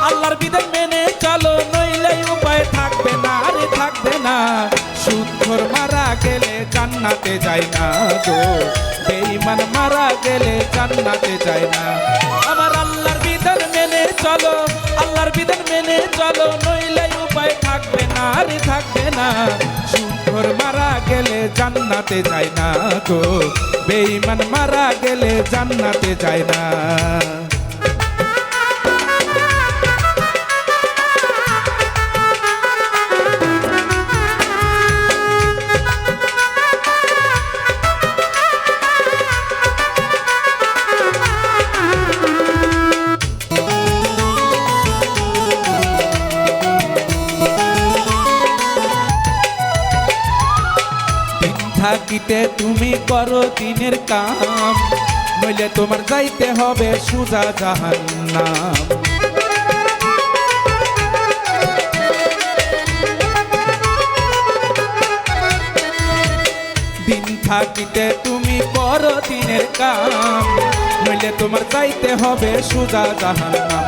আল্লাহর বিধান মেনে চলো, নইলে উপায় থাকবে না রে, থাকবে না। সুদখোর মারা গেলে জান্নাতে যায় না গো, বেঈমান মারা গেলে জান্নাতে যায় না। আমার আল্লাহর বিধান মেনে চলো, আল্লাহর বিধান মেনে চলো, নইলে উপায় থাকবে না রে, থাকবে না। সুদখোর মারা গেলে জান্নাতে যায় না গো, বেঈমান মারা গেলে জান্নাতে যায় না। থাকিতে তুমি করো দিনের কাম, নইলে তোমার যাইতে হবে সোজা জাহান্নাম। দিন থাকিতে তুমি করো দিনের কাম, নইলে তোমার যাইতে হবে সোজা জাহান্নাম।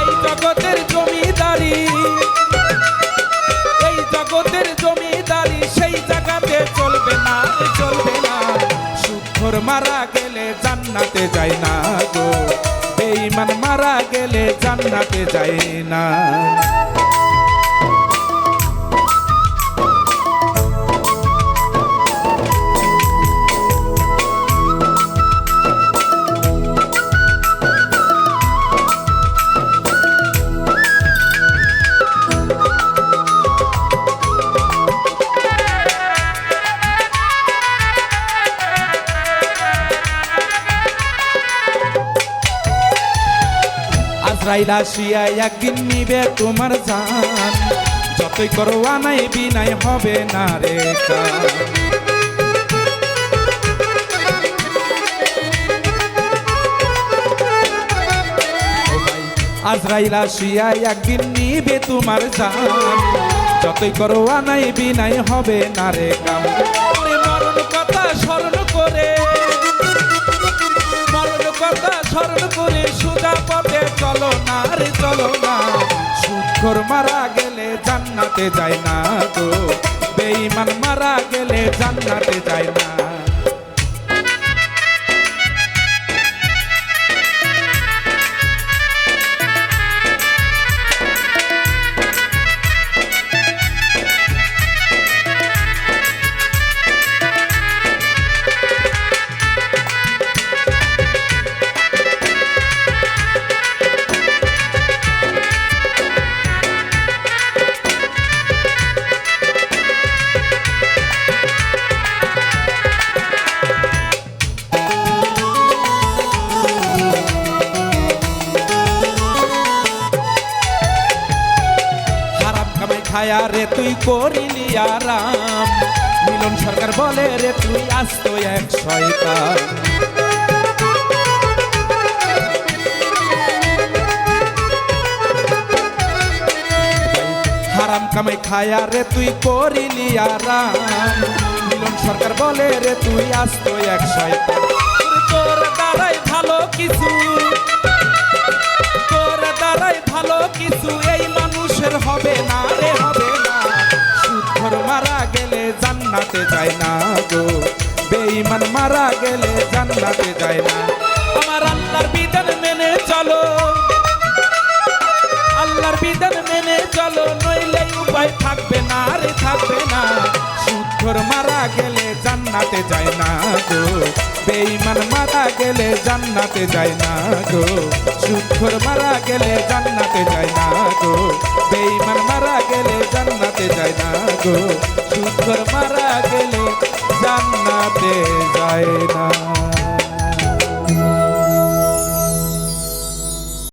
এই জগতের জমিদারি, এই জগতের জমিদারি সেই জায়গাতে চলবে না, চলবে না। সুদখোর মারা গেলে জান্নাতে যায় না গো, বেঈমান মারা গেলে জান্নাতে যায় না। আজরাইল আসিয়া একদিন নিবে তোমার জান, যতই করো আনাই বিনাই হবে না রে কান। আজরাইল আসিয়া একদিন নিবে তোমার জান, যতই করো আনাই বিনাই হবে না রে কাম। মরণ কথা স্মরণ করে, মরণ কথা স্মরণ করে সোজা পথে চলো না রে, চলো না। সুদখোর মারা গেলে জান্নাতে যায় না গো, বেঈমান মারা গেলে জান্নাতে যায় না। খায়া রে তুই করিলি আরাম, মিলন সরকার বলে রে তুই আস্ত এক শয়তান। হারাম কামাই খায়া রে তুই করিলি আরাম, মিলন সরকার বলে রে তুই আস্ত এক শয়তান। তোর দ্বারাই ভালো কিছু, তোর দ্বারাই ভালো কিছু এই মানুষের হবে না রে, হবে না। সুদখোর মারা গেলে জান্নাতে যায় না গো, বেঈমান মারা গেলে জান্নাতে যায় না। আমার আল্লাহর বিধান মেনে চলো, আল্লাহর বিধান মেনে চলো, নইলে উপায় থাকবে না রে, থাকবে না। সুদখোর মারা গেলে জান্নাতে যায় না গো, বেঈমান মারা গেলে জান্নাতে যায় না গো। সুদখোর মারা গেলে জান্নাতে যায় না গো, বেঈমান মারা গেলে জান্নাতে যায় না গো। সুদখোর মারা গেলে জান্নাতে যায় না।